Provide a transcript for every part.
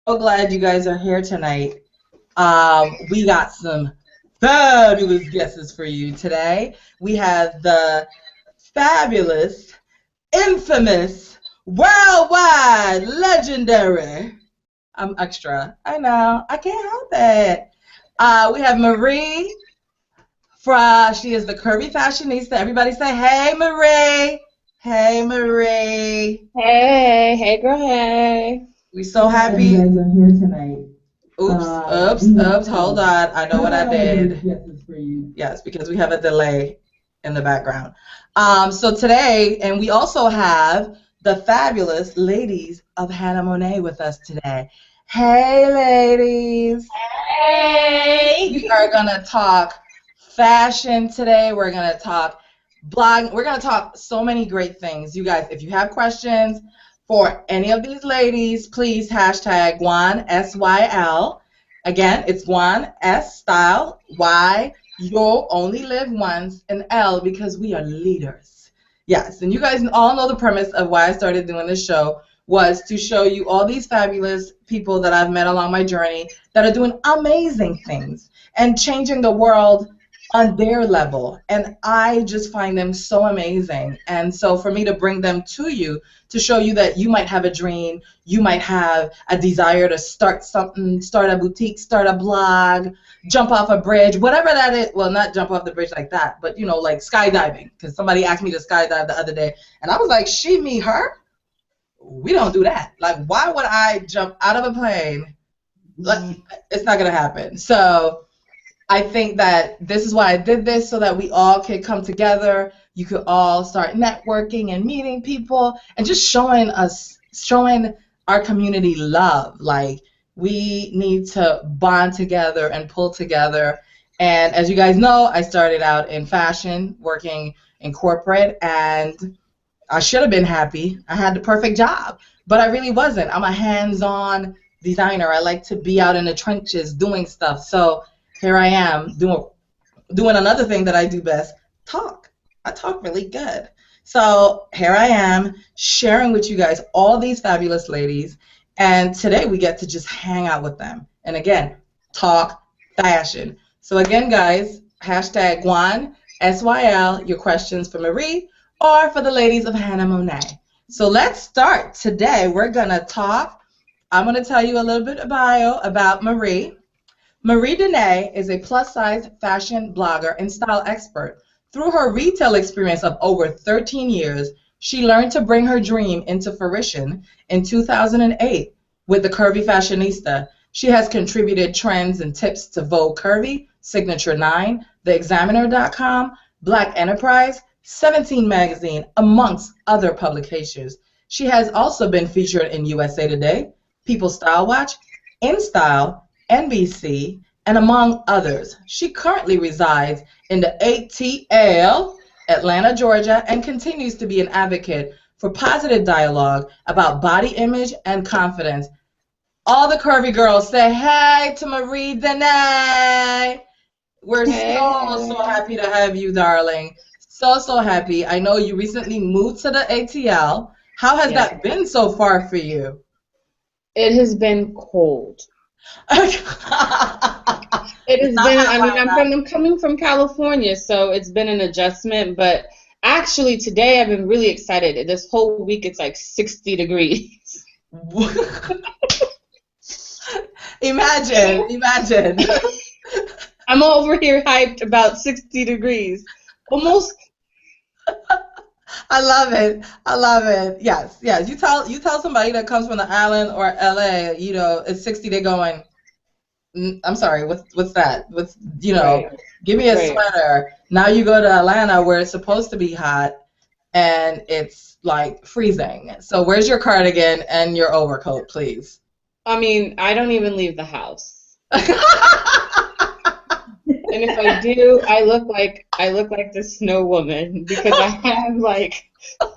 So glad you guys are here tonight. We got some fabulous guests for you today. We have the fabulous, infamous, worldwide, legendary. I'm extra. I know. I can't help it. We have Marie. She is the Curvy Fashionista. Everybody say, hey, Marie. Hey, Marie. Hey, girl, hey. We're so happy you guys are here tonight. Oops, hold on. I know what I did. Yes, because we have a delay in the background. So today, and we also have the fabulous ladies of Hannah Mone't with us today. Hey, ladies. Hey. We are going to talk fashion today. We're going to talk blog. We're going to talk so many great things. You guys, if you have questions for any of these ladies, please hashtag Guan, S-Y-L. Again, it's Guan, S style, Y. You'll only live once, and L because we are leaders. Yes, and you guys all know the premise of why I started doing this show was to show you all these fabulous people that I've met along my journey that are doing amazing things and changing the world on their level, and I just find them so amazing. And so for me to bring them to you to show you that you might have a dream, you might have a desire to start something, start a boutique, start a blog, jump off a bridge, whatever that is. Well, not jump off the bridge like that, but you know, like skydiving, because somebody asked me to skydive the other day, and I was like, she, me, her? We don't do that. Like, why would I jump out of a plane? Like, it's not gonna happen. So I think that this is why I did this, so that we all could come together. You could all start networking and meeting people and just showing our community love. Like, we need to bond together and pull together. And as you guys know, I started out in fashion, working in corporate, and I should have been happy. I had the perfect job, but I really wasn't. I'm a hands-on designer. I like to be out in the trenches doing stuff. So here I am doing another thing that I do best, talk. I talk really good. So here I am sharing with you guys all these fabulous ladies, and today we get to just hang out with them. And again, talk fashion. So again, guys, hashtag Guan, S-Y-L, your questions for Marie or for the ladies of Hannah Mone't. So let's start. Today we're going to talk. I'm going to tell you a little bit about Marie. Marie Denee is a plus-size fashion blogger and style expert. Through her retail experience of over 13 years, she learned to bring her dream into fruition in 2008 with the Curvy Fashionista. She has contributed trends and tips to Vogue Curvy, Signature 9, TheExaminer.com, Black Enterprise, 17 Magazine, amongst other publications. She has also been featured in USA Today, People Style Watch, InStyle, NBC, and among others. She currently resides in the ATL, Atlanta, Georgia, and continues to be an advocate for positive dialogue about body image and confidence. All the curvy girls say hey to Marie Denee. We're so happy to have you, darling. So happy. I know you recently moved to the ATL. How has that been so far for you? It has been cold. It has been, I'm coming from California, so it's been an adjustment, but actually today I've been really excited. This whole week it's like 60 degrees. Imagine. I'm over here hyped about 60 degrees. Almost. I love it. Yes. You tell somebody that comes from the island or LA, you know, it's 60. They're going, I'm sorry, what's that? Give me a sweater. Now you go to Atlanta where it's supposed to be hot and it's like freezing. So where's your cardigan and your overcoat, please? I mean, I don't even leave the house. And if I do, I look like the snow woman because I have like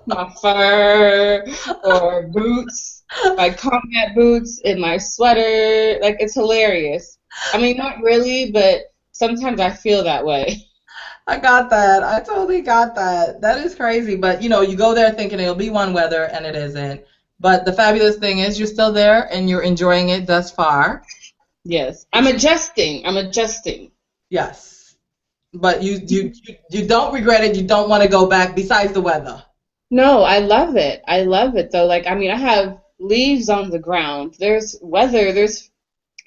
my fur or boots, my combat boots and my sweater. Like, it's hilarious. I mean, not really, but sometimes I feel that way. I got that. I totally got that. That is crazy. But, you know, you go there thinking it'll be one weather and it isn't. But the fabulous thing is you're still there and you're enjoying it thus far. Yes. I'm adjusting. I'm adjusting. Yes. But you don't regret it. You don't want to go back besides the weather. No, I love it. I love it though. Like, I mean, I have leaves on the ground. There's weather, there's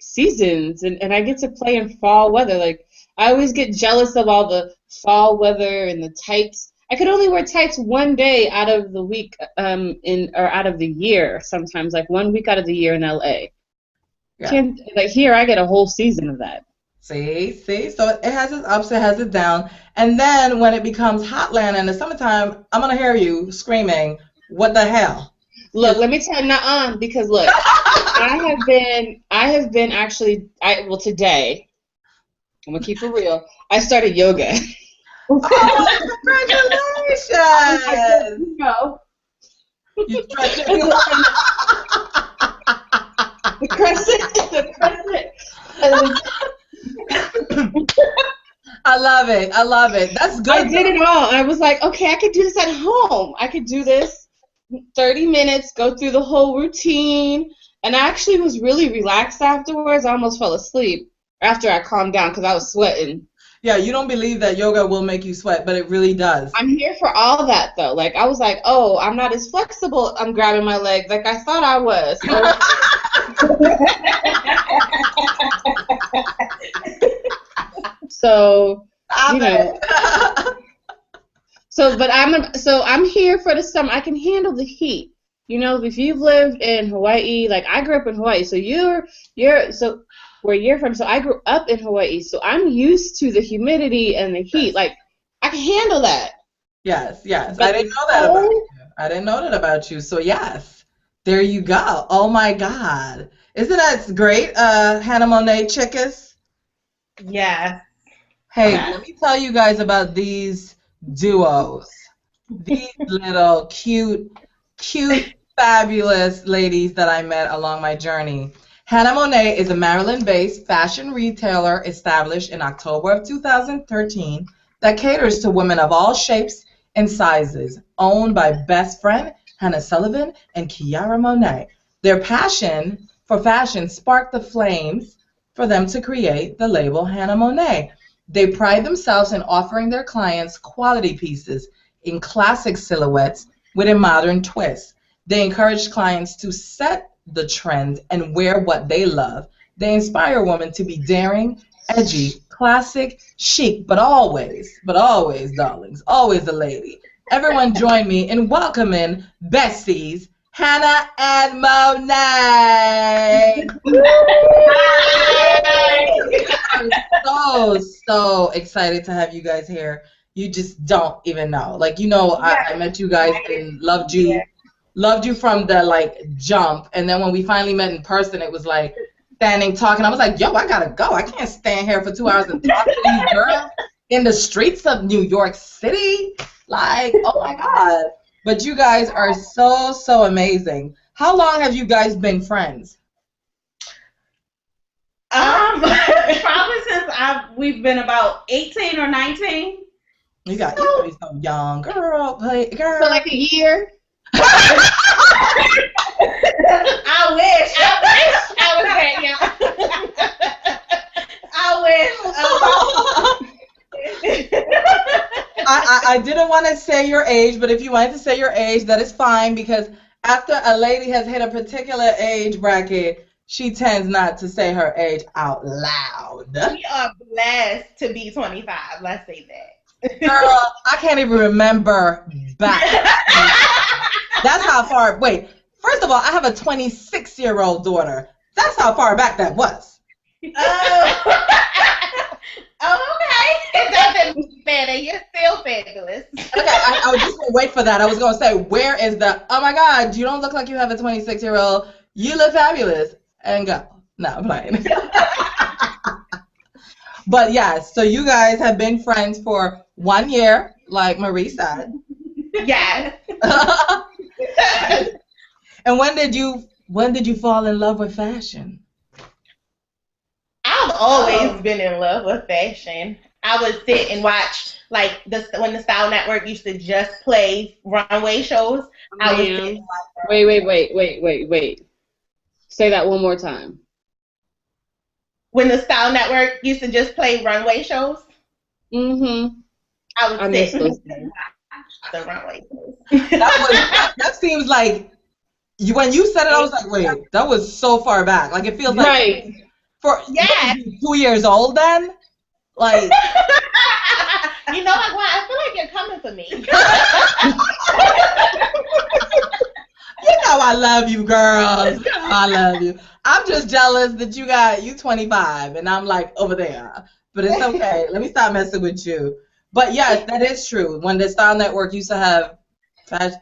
seasons, and I get to play in fall weather. Like, I always get jealous of all the fall weather and the tights. I could only wear tights one day out of the week, or out of the year sometimes, like 1 week out of the year in LA. Yeah. Can't, like, here I get a whole season of that. See? So it has its ups, it has its downs. And then when it becomes Hotland in the summertime, I'm going to hear you screaming, what the hell? Look, let me tell you, because look, I have been actually, well, today, I'm going to keep it real, I started yoga. Oh, congratulations! No. You tried to The crescent. I love it. That's good. I did it all. And I was like, okay, I could do this at home. I could do this 30 minutes, go through the whole routine. And I actually was really relaxed afterwards. I almost fell asleep after I calmed down because I was sweating. Yeah, you don't believe that yoga will make you sweat, but it really does. I'm here for all that, though. Like, I was like, oh, I'm not as flexible. I'm grabbing my legs like I thought I was. So, you know. But I'm here for the summer. I can handle the heat. You know, if you've lived in Hawaii, like I grew up in Hawaii, so so where you're from, so I grew up in Hawaii, so I'm used to the humidity and the heat. Like, I can handle that. Yes. But I didn't know that about you. I didn't know that about you. So yes, there you go. Oh my God, isn't that great, Hannah Mone't Chickas? Yeah. Hey, let me tell you guys about these duos. These little cute, fabulous ladies that I met along my journey. Hannah Mone't is a Maryland-based fashion retailer established in October of 2013 that caters to women of all shapes and sizes, owned by best friend Hannah Sullivan and Kiara Mone't. Their passion for fashion sparked the flames for them to create the label Hannah Mone't. They pride themselves in offering their clients quality pieces in classic silhouettes with a modern twist. They encourage clients to set the trend and wear what they love. They inspire women to be daring, edgy, classic, chic, but always, darlings, always a lady. Everyone join me in welcoming besties, Hannah and Mone't. I'm so excited to have you guys here. You just don't even know. Like, you know, I met you guys and loved you. Yeah. Loved you from the, like, jump. And then when we finally met in person, it was like standing, talking. I was like, yo, I got to go. I can't stand here for 2 hours and talk to these girls in the streets of New York City. Like, oh, my God. But you guys are so amazing. How long have you guys been friends? Probably since we've been about 18 or 19. You got to be so young, girl. So like a year. I wish I was that young. I wish. I didn't want to say your age, but if you wanted to say your age, that is fine, because after a lady has hit a particular age bracket, she tends not to say her age out loud. We are blessed to be 25. Let's say that. Girl, I can't even remember back. That's how far. Wait, first of all, I have a 26-year-old daughter. That's how far back that was. Oh, okay. It doesn't matter. You're still fabulous. Okay, I was just going to wait for that. I was going to say, where is the, oh my God, you don't look like you have a 26-year-old. You look fabulous. And go. No, I'm playing. But yes, so you guys have been friends for 1 year, like Marie said. Yes. And when did you fall in love with fashion? I've always been in love with fashion. I would sit and watch like when the Style Network used to just play runway shows. I would sit and watch them. Wait. Say that one more time. When the Style Network used to just play runway shows. Mm-hmm. I would sit and watch the runway shows. That seems like when you said it, I was like, wait, that was so far back. Like it feels like yeah. 2 years old then. Like you know, like, well, I feel like you're coming for me. You know I love you, girls. You know I love you. I'm just jealous that you 25 and I'm like over there. But it's okay. Let me stop messing with you. But yes, that is true. When the Style Network used to have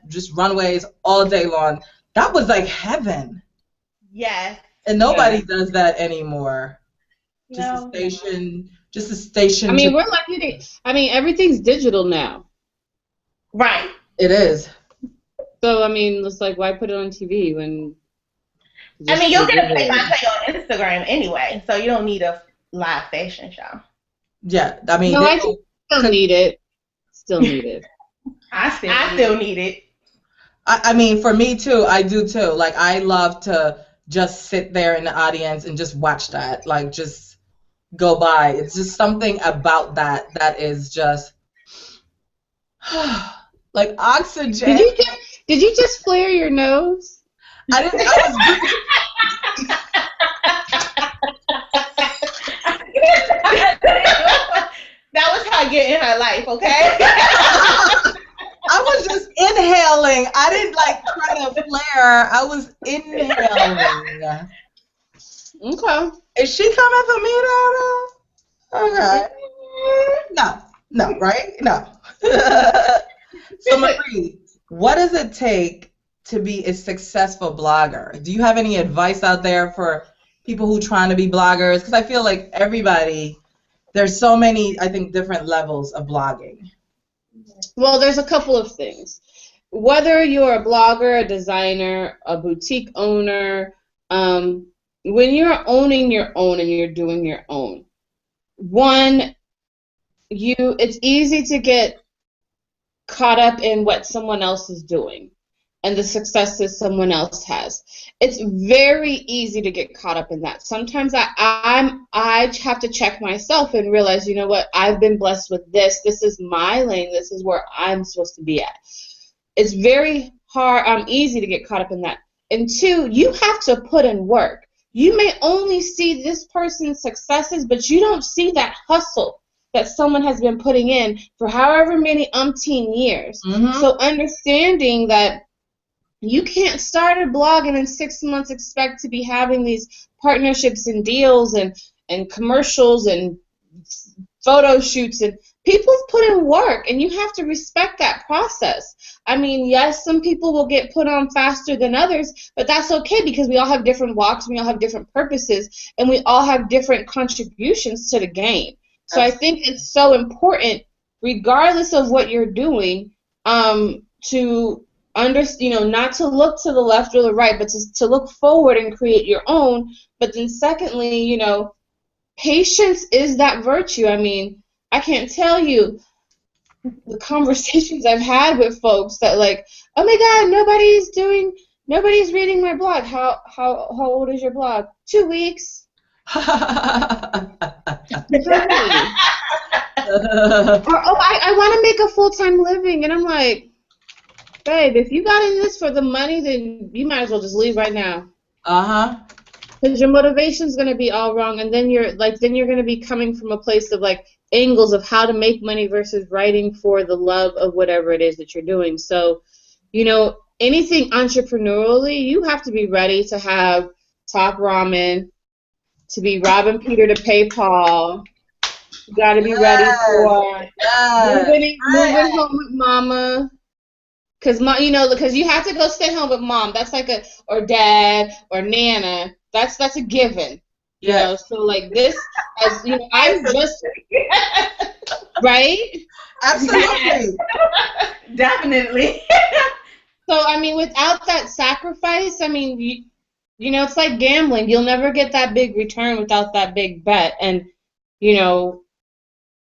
just runways all day long, that was like heaven. Yes. And nobody does that anymore. Just a station. I mean, we're lucky everything's digital now. Right. It is. So, I mean, it's like, why put it on TV when... I mean, you'll get a play-by-play on Instagram anyway, so you don't need a live fashion show. Yeah, I mean... No, I still need it. Still need it. I still need it. I mean, for me, too, I do, too. Like, I love to just sit there in the audience and just watch that. Like, just go by. It's just something about that is just... like oxygen. Did you just flare your nose? I didn't. That was her getting her life, okay? I was just inhaling. I didn't like try to flare. I was inhaling. Okay. Is she coming for me, Dada? Okay. No, right? No. So, Marie, what does it take to be a successful blogger? Do you have any advice out there for people who are trying to be bloggers? Because I feel like there's so many, I think, different levels of blogging. Well, there's a couple of things. Whether you're a blogger, a designer, a boutique owner, when you're owning your own and you're doing your own, it's easy to get caught up in what someone else is doing and the successes someone else has. It's very easy to get caught up in that. Sometimes I have to check myself and realize, you know what, I've been blessed with this. This is my lane. This is where I'm supposed to be at. It's very easy to get caught up in that. And two, you have to put in work. You may only see this person's successes, but you don't see that hustle that someone has been putting in for however many umpteen years. Mm-hmm. So understanding that you can't start a blog and in 6 months expect to be having these partnerships and deals and commercials and photo shoots, and people put in work, and you have to respect that process. I mean, yes, some people will get put on faster than others, but that's okay because we all have different walks, we all have different purposes, and we all have different contributions to the game. So I think it's so important, regardless of what you're doing, to understand, not to look to the left or the right, but to look forward and create your own. But then secondly, patience is that virtue. I mean, I can't tell you the conversations I've had with folks that like, oh my God, nobody's reading my blog. How old is your blog? 2 weeks. Or, I want to make a full-time living, and I'm like, babe, if you got in this for the money, then you might as well just leave right now. Because your motivation's gonna be all wrong, and then you're gonna be coming from a place of like angles of how to make money versus writing for the love of whatever it is that you're doing. So, anything entrepreneurially, you have to be ready to have top ramen, to be robbing Peter to pay Paul. You got to be ready for moving home with mama. Because you have to go stay home with mom. That's like or dad or nana. That's a given. Yeah. So like this, as I'm just right. Absolutely. Definitely. So I mean, without that sacrifice, I mean, it's like gambling. You'll never get that big return without that big bet. And,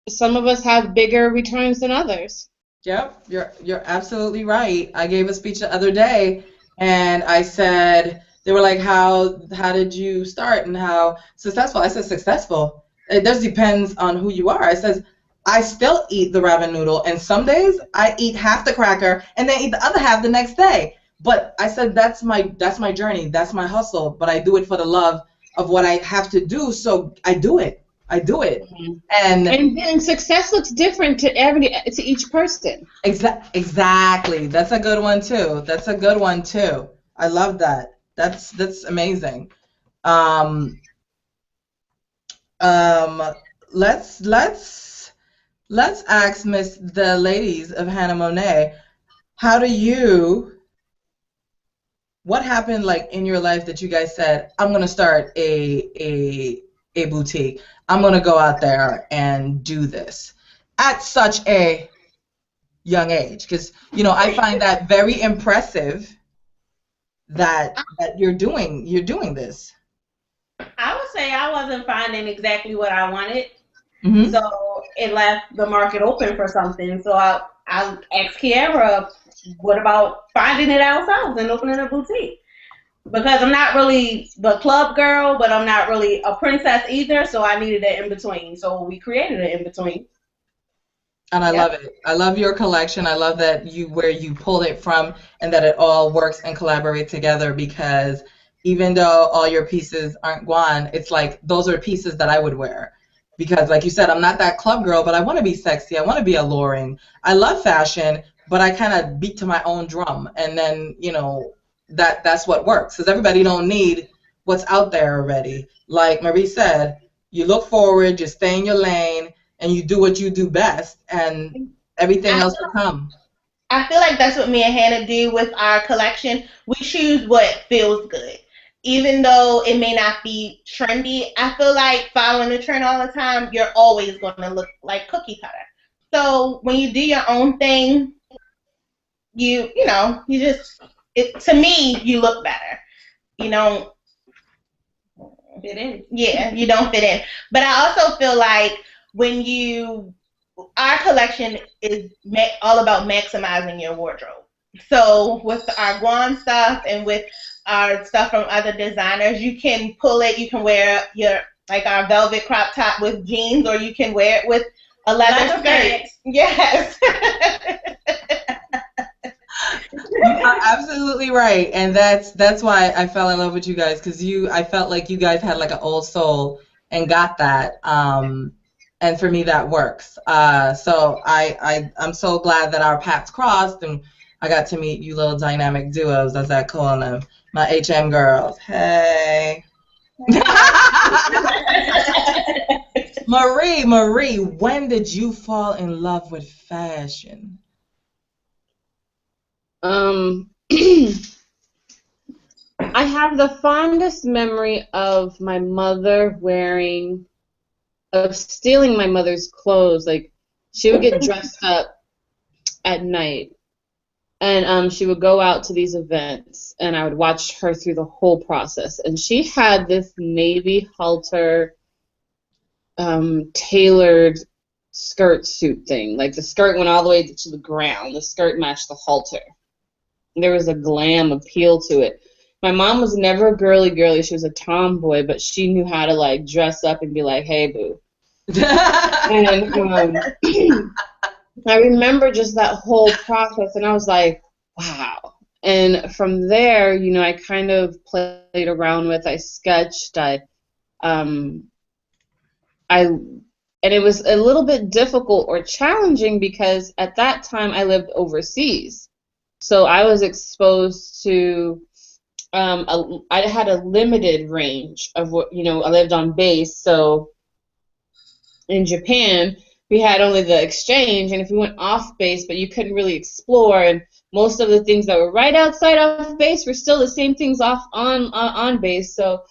some of us have bigger returns than others. Yep, you're absolutely right. I gave a speech the other day, and I said they were like, how did you start and how successful? I said successful. It just depends on who you are. I says I still eat the ramen noodle, and some days I eat half the cracker and then eat the other half the next day. But I said that's my journey, that's my hustle. But I do it for the love of what I have to do, so I do it. I do it. Mm-hmm. And success looks different to each person. Exactly. That's a good one too. That's a good one too. I love that. That's amazing. Let's ask the ladies of Hannah Mone't, what happened like in your life that you guys said, I'm gonna start a boutique. I'm gonna go out there and do this at such a young age, because I find that very impressive that you're doing this. I would say I wasn't finding exactly what I wanted, Mm-hmm. so it left the market open for something. So I asked Kiara, what about finding it ourselves and opening a boutique? Because I'm not really the club girl, but I'm not really a princess either, so I needed an in-between. So we created an in-between. And I love it. I love your collection. I love that where you pulled it from and that it all works and collaborates together, because even though all your pieces aren't guan, it's like those are pieces that I would wear. Because like you said, I'm not that club girl, but I want to be sexy. I want to be alluring. I love fashion, but I kind of beat to my own drum. And then, that's what works, because everybody don't need what's out there already. Like Marie said, you look forward, you stay in your lane, and you do what you do best, and everything else will come. I feel like that's what me and Hannah do with our collection. We choose what feels good. Even though it may not be trendy, I feel like following the trend all the time, you're always going to look like cookie cutter. So when you do your own thing, to me, you look better. You don't fit in. Yeah, you don't fit in. But I also feel like our collection is all about maximizing your wardrobe. So with our guan stuff and with our stuff from other designers, you can pull it, you can wear our velvet crop top with jeans, or you can wear it with a leather skirt. Yes. You are absolutely right, and that's why I fell in love with you guys, because I felt like you guys had like an old soul and got that, and for me that works. So I'm so glad that our paths crossed and I got to meet you little dynamic duos, as I call them, my HM girls. Hey. Marie, when did you fall in love with fashion? I have the fondest memory of my mother stealing my mother's clothes. Like, she would get dressed up at night, and she would go out to these events, and I would watch her through the whole process. And she had this navy halter tailored skirt suit thing. Like, the skirt went all the way to the ground. The skirt matched the halter. There was a glam appeal to it. My mom was never girly. She was a tomboy, but she knew how to like dress up and be like, "Hey, boo." And I remember just that whole process, and I was like, "Wow." And from there, I kind of played around with. I sketched. And it was a little bit difficult or challenging because at that time I lived overseas. So I was exposed to, I had a limited range of what, I lived on base. So in Japan, we had only the exchange, and if you went off base, but you couldn't really explore, and most of the things that were right outside off base were still the same things on base. So,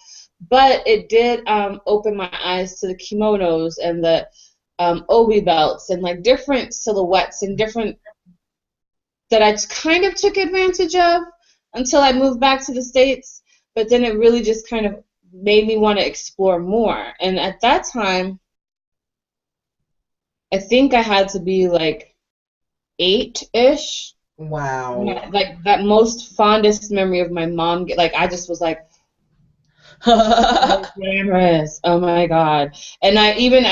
but it did open my eyes to the kimonos and the obi belts and like different silhouettes and different that I kind of took advantage of until I moved back to the States, but then it really just kind of made me want to explore more. And at that time, I think I had to be like 8-ish. Wow. Like that most fondest memory of my mom. Like I just was like, glamorous. Oh my God. And I even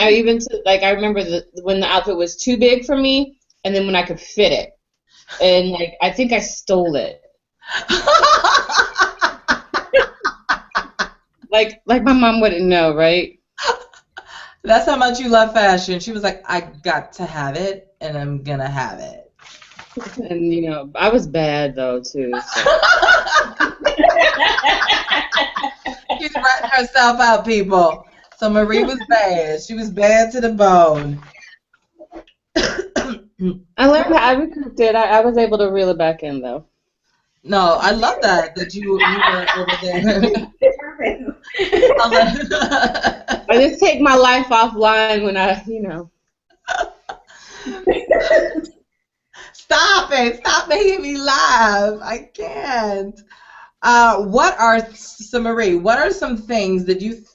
like I remember when the outfit was too big for me, and then when I could fit it, and like I think I stole it. like my mom wouldn't know, right? That's how much you love fashion. She was like, I got to have it, and I'm gonna have it. And you know, I was bad though too. So. She's ratting herself out, people. So Marie was bad. She was bad to the bone. I learned how I recouped it. I was able to reel it back in though. No, I love that you were over there. I just take my life offline when I, you know. Stop it! Stop making me laugh. I can't. So Marie, what are some things that you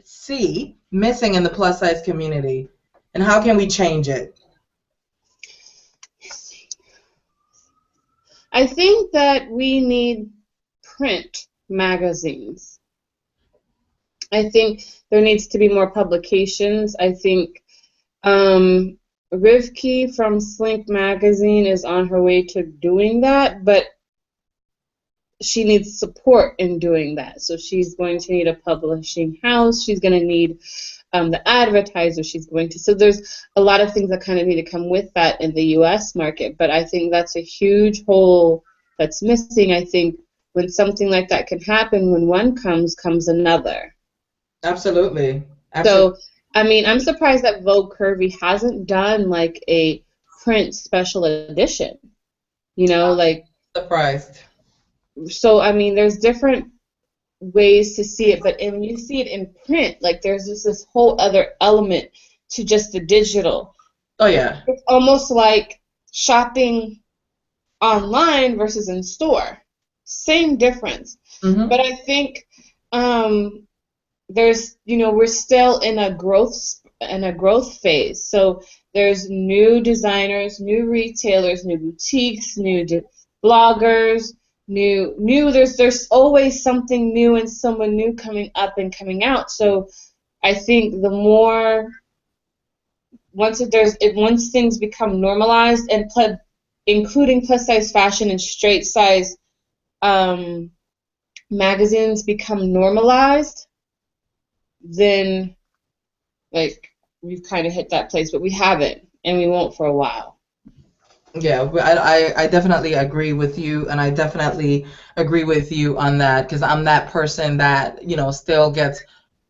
see missing in the plus size community, and how can we change it? I think that we need print magazines. I think there needs to be more publications. I think Rivki from Slink Magazine is on her way to doing that, but she needs support in doing that. So she's going to need a publishing house. She's going to need the advertiser. So there's a lot of things that kind of need to come with that in the U.S. market. But I think that's a huge hole that's missing. I think when something like that can happen, when one comes another. Absolutely. So, I mean, I'm surprised that Vogue Curvy hasn't done like a print special edition. You know, like. Surprised. So, I mean, there's different ways to see it, but when you see it in print, like there's just this whole other element to just the digital. Oh, yeah. It's almost like shopping online versus in store. Same difference. Mm-hmm. But I think there's, you know, we're still in a growth phase. So there's new designers, new retailers, new boutiques, new bloggers. There's always something new and someone new coming up and coming out. So I think the more once things become normalized and including plus size fashion and straight size magazines become normalized, then like we've kind of hit that place, but we haven't and we won't for a while. Yeah, I definitely agree with you, and I definitely agree with you on that, because I'm that person that, you know, still gets,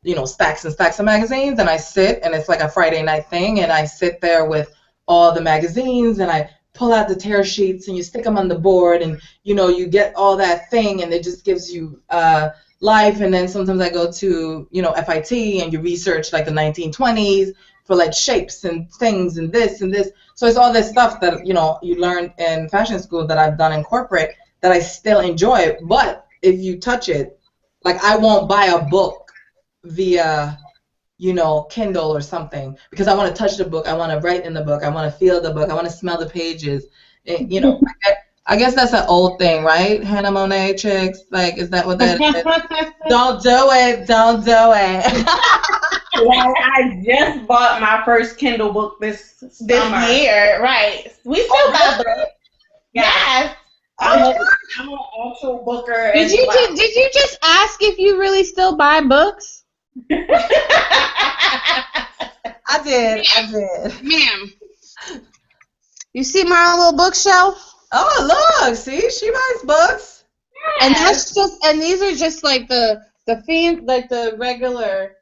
you know, stacks and stacks of magazines, and I sit, and it's like a Friday night thing, and I sit there with all the magazines, and I pull out the tear sheets, and you stick them on the board, and, you know, you get all that thing, and it just gives you life. And then sometimes I go to, you know, FIT, and you research like the 1920s for like shapes and things and this and this. So it's all this stuff that, you know, you learn in fashion school that I've done in corporate that I still enjoy. But if you touch it, like I won't buy a book via, you know, Kindle or something, because I want to touch the book, I want to write in the book, I want to feel the book, I want to smell the pages. You know, I guess that's an old thing, right? Hannah Monet chicks, like, is that what that is? Don't do it. Don't do it. Well, I just bought my first Kindle book this year, right? We still buy books. Yes. I'm an actual booker. Did you just ask if you really still buy books? I did. Ma'am, you see my little bookshelf? Oh, look, see, she buys books. And and these are just like the regular.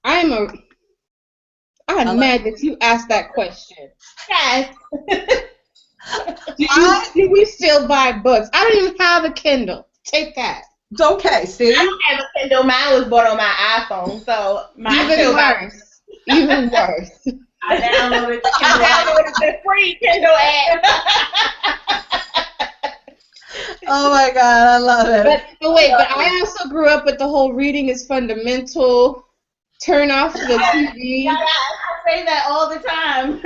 I'm mad that you asked that question. Yes. Do we still buy books? I don't even have a Kindle. Take that. It's okay, see? I don't have a Kindle. Mine was bought on my iPhone, so mine even worse. Even worse. I downloaded the free Kindle app. Oh my God, I love it. But I also grew up with the whole reading is fundamental. Turn off the TV. I say that all the time.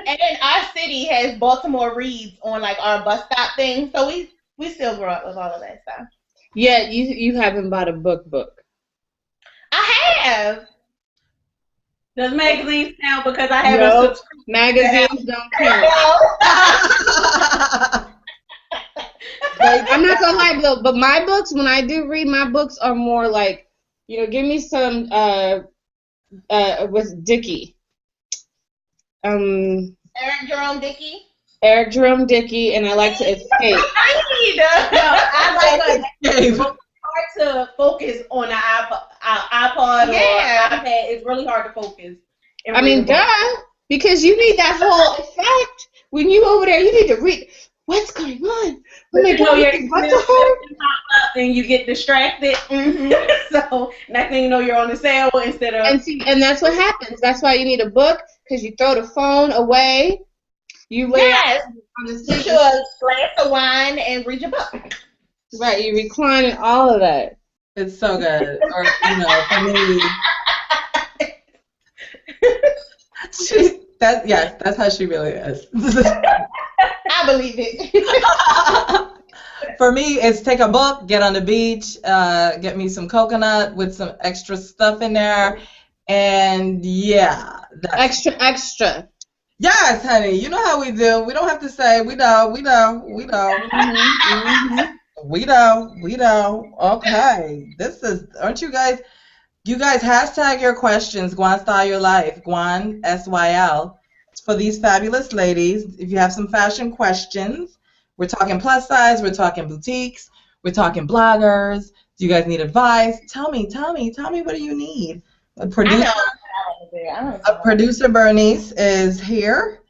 And then our city has Baltimore Reads on like our bus stop thing, so we still grew up with all of that stuff. Yeah, you haven't bought a book. I have. Does magazines count because I have a No, subscription? magazines don't count. I'm not gonna lie though, but my books, when I do read, my books are more like, give me some with Dickey. Eric Jerome Dickey. Eric Jerome Dickey, and I like to escape. I like it's hard to focus on an iPod or iPad. It's really hard to focus. I mean, because you need that whole effect. When you over there, you need to read. What's going on? Oh my God, and you get distracted. Mm-hmm. So next thing you know, you're on the sale instead of. And that's what happens. That's why you need a book, because you throw the phone away. You lay out on the seat. Get a glass of wine and read your book. Right, you recline and all of that. It's so good. Or, for me. That's how she really is. I believe it. For me, it's take a book, get on the beach, get me some coconut with some extra stuff in there, and extra. Yes, honey. You know how we do. We don't have to say we know. Mm-hmm. We know. Okay. Aren't you guys? You guys hashtag your questions, Guan Style Your Life, Guan SYL. For these fabulous ladies, if you have some fashion questions, we're talking plus size, we're talking boutiques, we're talking bloggers. Do you guys need advice? Tell me, what do you need? Producer Bernice is here,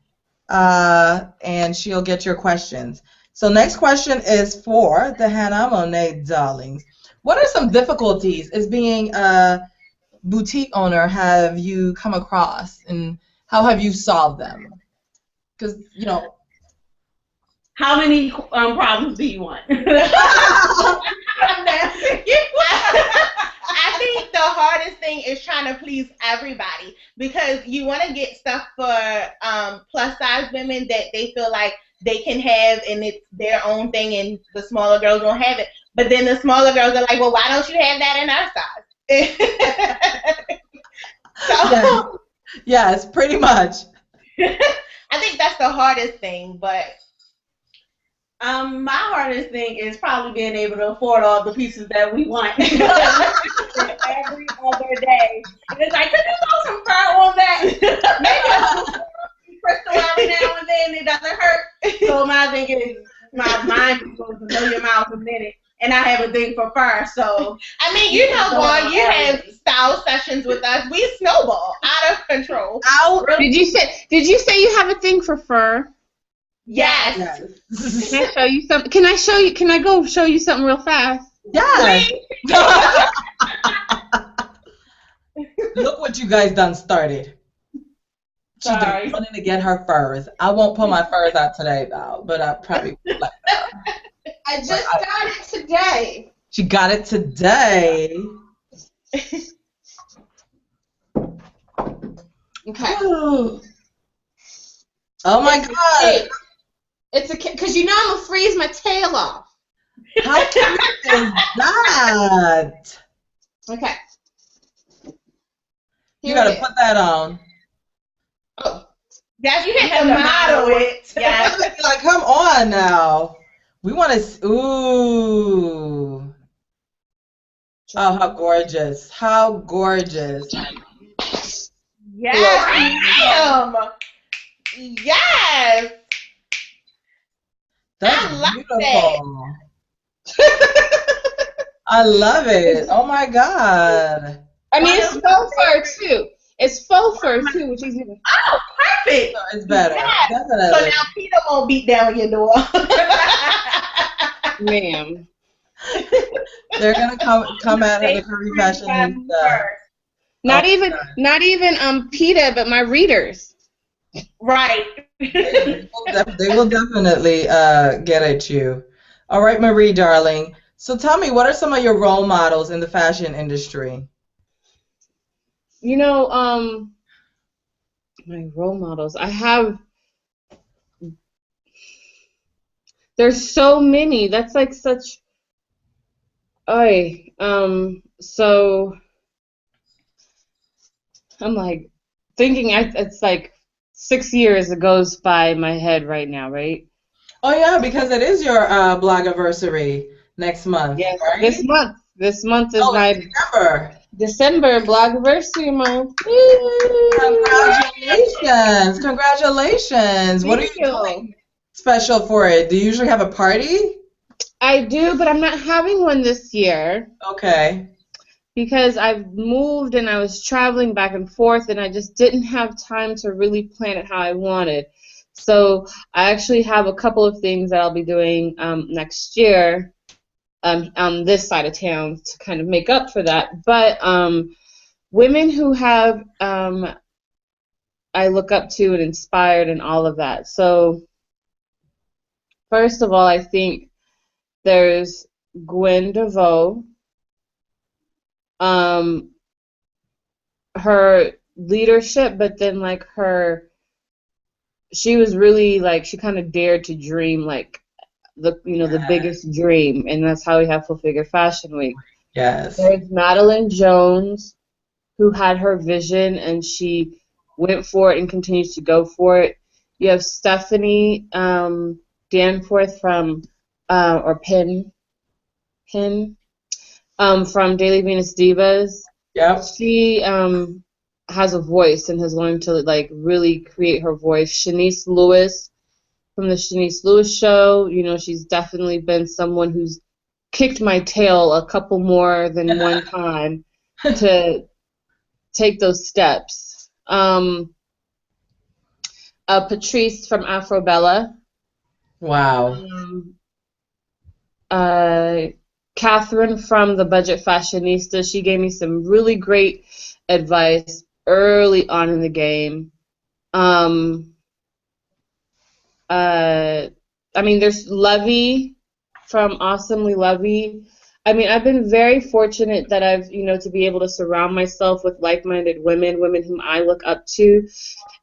and she'll get your questions. So next question is for the Hannah Mone't darlings. What are some difficulties as being a boutique owner have you come across, and how have you solved them? Because, How many problems do you want? I think the hardest thing is trying to please everybody, because you want to get stuff for plus size women that they feel like they can have, and it's their own thing, and the smaller girls don't have it. But then the smaller girls are like, well, why don't you have that in our size? Yes, pretty much. I think that's the hardest thing, but my hardest thing is probably being able to afford all the pieces that we want every other day. And it's like, could you throw some fur on that? Maybe crystal every now and then, it doesn't hurt. So my thing is, my mind goes a million miles a minute, and I have a thing for fur. So I mean, you have style sessions with us. We snowball out of control. Did you say you have a thing for fur? Yes. Can I show you something? Can I go show you something real fast? Yes. Look what you guys done started. She's been running to get her furs. I won't pull my furs out today, though, but I probably would like that. I just got it today. She got it today. Okay. Oh my God. It's because I'm gonna freeze my tail off. How cute is that? Okay. You gotta put that on. Oh. Yes, you have to model it. Yeah. Like, come on now. We want to. Ooh. Oh, how gorgeous! How gorgeous! Yes, ma'am. Yes. That's beautiful. I love it. Oh my God. I mean, it's faux fur too. It's faux fur too, which is even. Oh, perfect. So it's better. Yes. Definitely. So now Peter won't beat down your door. Ma'am. They're gonna come at her, the Curvy Fashionista. Not even PETA, but my readers. Right. They will definitely get at you. All right, Marie, darling. So tell me, what are some of your role models in the fashion industry? My role models. There's so many. That's like such. So I'm like thinking. It's like 6 years. It goes by my head right now, right? Oh yeah, because it is your blogiversary next month, Yes, right? this month. This month is my December blogiversary month. Congratulations! Congratulations! What are you doing special for it? Do you usually have a party? I do, but I'm not having one this year. Okay. Because I've moved and I was traveling back and forth and I just didn't have time to really plan it how I wanted. So I actually have a couple of things that I'll be doing next year on this side of town to kind of make up for that. But women who have I look up to and inspired and all of that. So first of all, I think there's Gwen DeVoe. Her leadership, but then like she was really like, she kind of dared to dream like the biggest dream, and that's how we have Full Figure Fashion Week. Yes. There's Madeline Jones, who had her vision and she went for it and continues to go for it. You have Stephanie Danforth from Penn from Daily Venus Divas. Yep. She has a voice and has learned to like really create her voice. Shanice Lewis from the Shanice Lewis Show. She's definitely been someone who's kicked my tail a couple more than one time to take those steps. Patrice from Afrobella. Wow. Catherine from the Budget Fashionista. She gave me some really great advice early on in the game. There's Lovey from Awesomely Lovey. I've been very fortunate that I've, to be able to surround myself with like-minded women whom I look up to,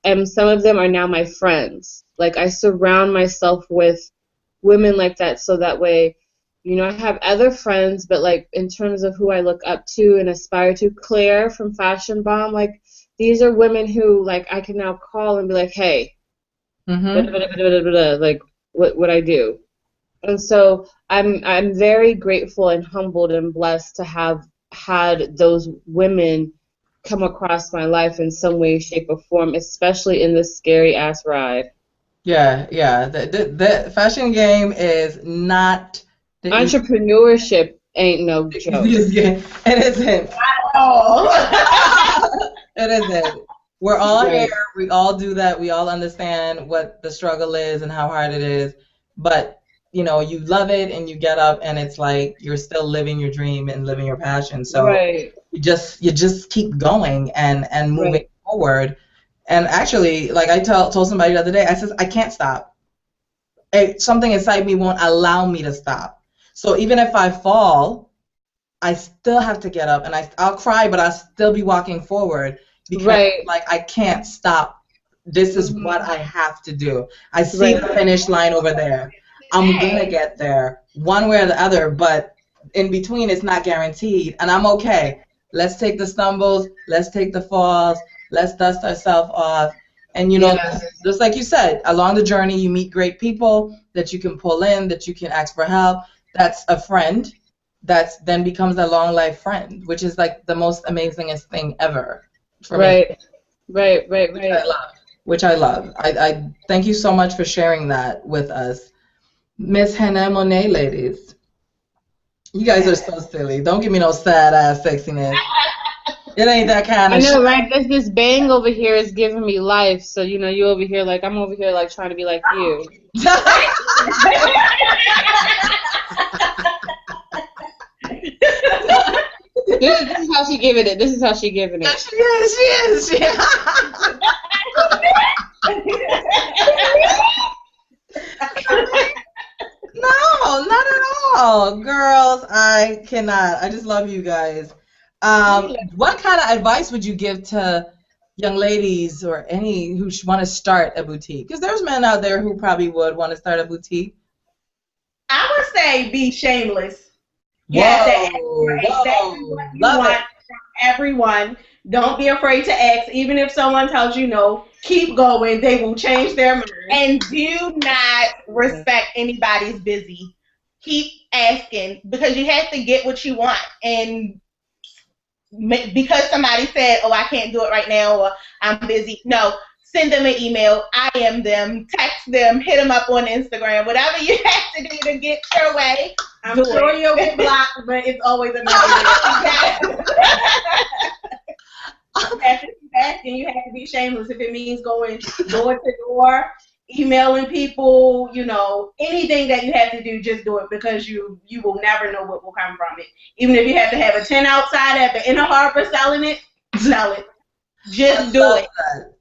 and some of them are now my friends. Like, I surround myself with women like that so that way, I have other friends, but like in terms of who I look up to and aspire to, Claire from Fashion Bomb, like these are women who like I can now call and be like, hey, like what I do. And so I'm very grateful and humbled and blessed to have had those women come across my life in some way, shape, or form, especially in this scary ass ride. Yeah. The fashion game is not. Entrepreneurship ain't no joke. It isn't. It isn't. We're all here. We all do that. We all understand what the struggle is and how hard it is. But, you love it and you get up and it's like you're still living your dream and living your passion. So you just keep going and moving forward. And actually, like I told somebody the other day, I said, I can't stop. Something inside me won't allow me to stop. So even if I fall, I still have to get up and I'll cry, but I'll still be walking forward because like I can't stop. This is what I have to do. I see the finish line over there. I'm gonna get there one way or the other, but in between it's not guaranteed, and I'm okay. Let's take the stumbles, let's take the falls, let's dust ourselves off. And just like you said, along the journey you meet great people that you can pull in, that you can ask for help. That's a friend that then becomes a long life friend, which is like the most amazingest thing ever for me. Right. Which I love. I thank you so much for sharing that with us. Miss Hannah Mone't, ladies. You guys are so silly. Don't give me no sad ass sexiness. It ain't that kind of shit. I know, right? This bang over here is giving me life. So, you over here, like, I'm over here, like, trying to be like you. This is how she giving it. She is. No, not at all. Girls, I cannot. I just love you guys. What kind of advice would you give to young ladies or any who want to start a boutique? Because there's men out there who probably would want to start a boutique. I would say be shameless. Whoa, Exactly whoa, what you love want it. from everyone. Don't be afraid to ask. Even if someone tells you no, keep going. They will change their mind. And do not respect anybody's busy. Keep asking because you have to get what you want. And because somebody said, oh, I can't do it right now or I'm busy. No, send them an email. IM them, text them, hit them up on Instagram. Whatever you have to do to get your way. I'm sure you'll get blocked, but it's always another way. You have to keep asking. You have to be shameless. If it means going door to door, emailing people, anything that you have to do, just do it because you will never know what will come from it. Even if you have to have a tent outside at the Inner Harbor selling it, sell it. Just do it.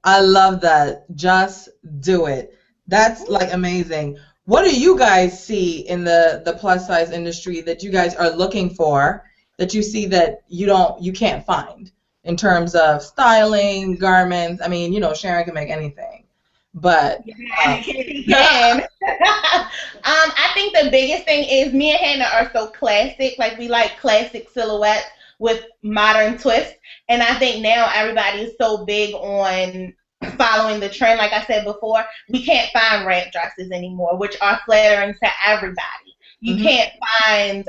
I love that. Just do it. That's like amazing. What do you guys see in the plus size industry that you guys are looking for that you see that you can't find in terms of styling, garments? I mean, Sharon can make anything. But I think the biggest thing is me and Hannah are so classic. Like we like classic silhouettes with modern twists. And I think now everybody is so big on following the trend. Like I said before, we can't find wrap dresses anymore, which are flattering to everybody. You can't find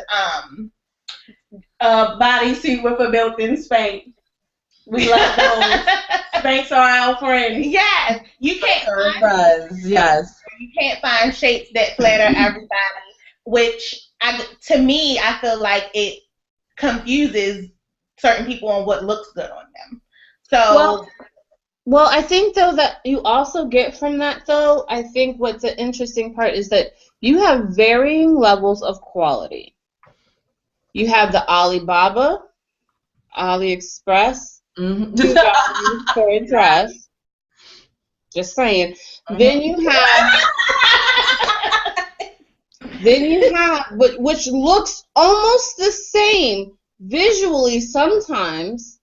a bodysuit with a built-in spank. We love those. Spanks are our friends. Yes, you can't You can't find shapes that flatter everybody, which to me I feel it confuses certain people on what looks good on them. So well, I think though that you also get from that though, I think what's the interesting part is that you have varying levels of quality. You have the Alibaba, AliExpress, $2 for a dress. Just saying. Then you have which looks almost the same visually sometimes.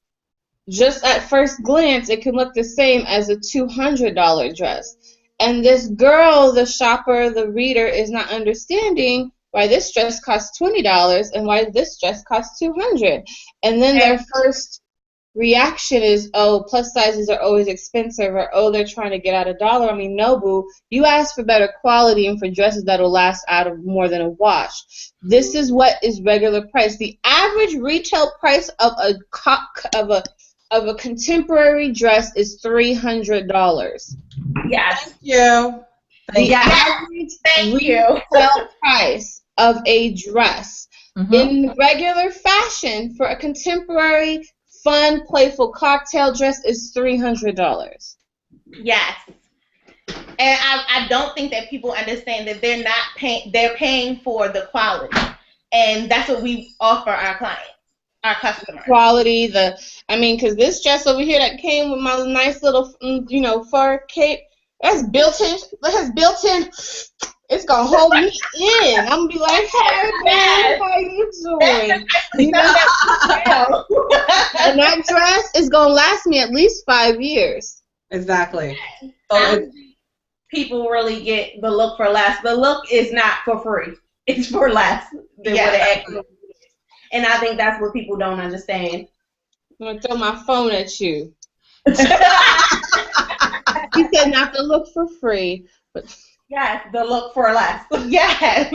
Just at first glance, it can look the same as a $200 dress. And this girl, the shopper, the reader, is not understanding why this dress costs $20 and why this dress costs $200. And then their first reaction is, oh, plus sizes are always expensive, or oh, they're trying to get out $1. I mean, no, boo. You ask for better quality and for dresses that'll last out of more than a wash. This is what is regular price. The average retail price of a contemporary dress is $300. Yes. Thank you. The average retail price of a dress in regular fashion for a contemporary, fun, playful cocktail dress is $300. Yes. And I don't think that people understand that they're paying for the quality. And that's what we offer our clients, our customers. Quality, because this dress over here that came with my nice little, fur cape, that's built-in. It's going to hold me in. I'm going to be like, hey, man, how you doing? And that dress is going to last me at least 5 years. Exactly. People really get the look for less. The look is not for free. It's for less than what it actually is. And I think that's what people don't understand. I'm going to throw my phone at you. You said not the look for free, but... Yes, the look for less. Yes.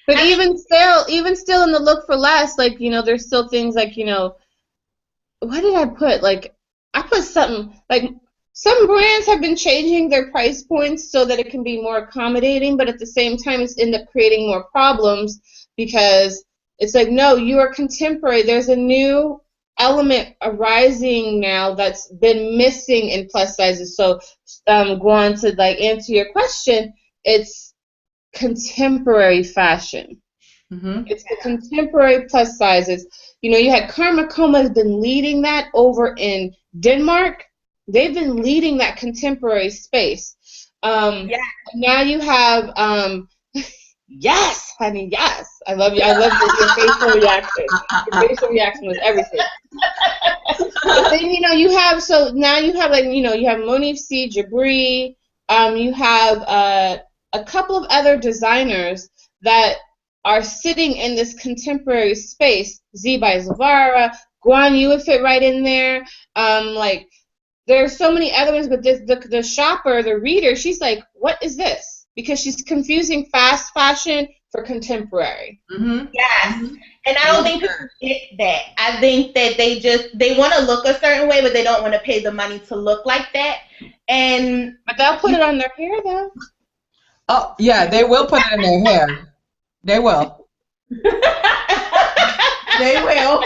But even still in the look for less, there's still things what did I put? I put something, some brands have been changing their price points so that it can be more accommodating, but at the same time, it's end up creating more problems because it's no, you are contemporary. There's a new element arising now that's been missing in plus sizes. So going to answer your question, it's contemporary fashion. It's the contemporary plus sizes. You had Karma Koma has been leading that over in Denmark. They've been leading that contemporary space. Now you have yes, honey, yes. I love you. I love your facial reaction. Your facial reaction was everything. But then you have now you have like you have Mone't, Jabri, you have a couple of other designers that are sitting in this contemporary space. Z by Zavara, Guan, you would fit right in there. Like there's so many other ones, but the shopper, the reader, she's like, what is this? Because she's confusing fast fashion for contemporary. Mm-hmm. Yes. Mm-hmm. And I don't think people get that. I think that they want to look a certain way, but they don't want to pay the money to look like that. But they'll put it on their hair, though. Oh, yeah, they will put it in their hair. They will. They will.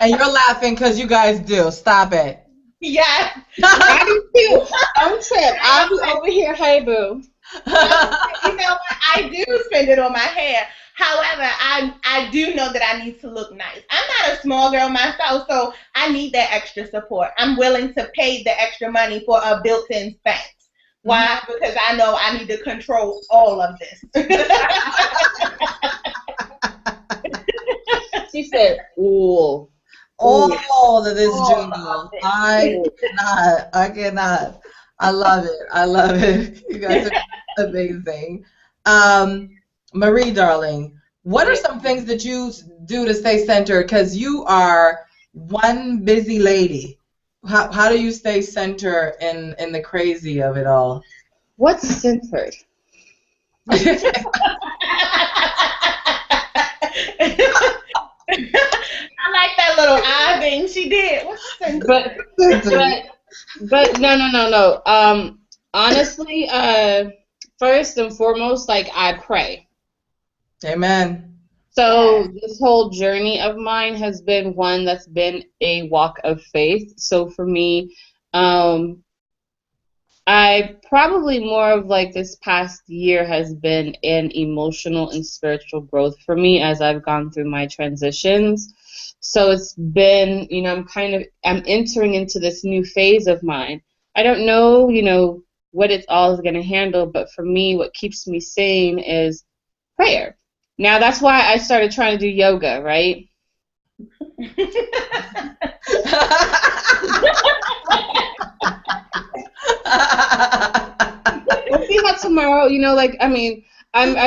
And you're laughing because you guys do. Stop it. Yes. I do too. Don't trip. I'll be over here, hey boo. You know what? I do spend it on my hair. However, I do know that I need to look nice. I'm not a small girl myself, so I need that extra support. I'm willing to pay the extra money for a built-in Spanx. Why? Because I know I need to control all of this. She said, ooh. All of this jingle. I cannot. I love it. I love it. You guys are amazing. Marie, darling, what are some things that you do to stay centered? Because you are one busy lady. How do you stay centered in the crazy of it all? What's centered? I like that little eye thing she did. What's centered? But no. Honestly, first and foremost, like I pray. Amen. So this whole journey of mine has been one that's been a walk of faith. So for me, I probably more of like this past year has been an emotional and spiritual growth for me as I've gone through my transitions. So it's been, I'm entering into this new phase of mine. I don't know, what it all is going to handle, but for me, what keeps me sane is prayer. Now, that's why I started trying to do yoga, right? We'll see how tomorrow, I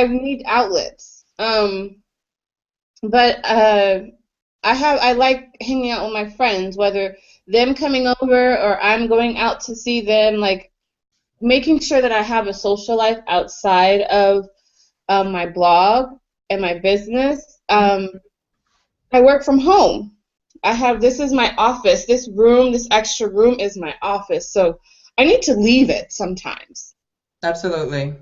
need outlets. But I like hanging out with my friends, whether them coming over or I'm going out to see them, like making sure that I have a social life outside of my blog and my business. I work from home. This is my office. This extra room is my office. So I need to leave it sometimes. Absolutely.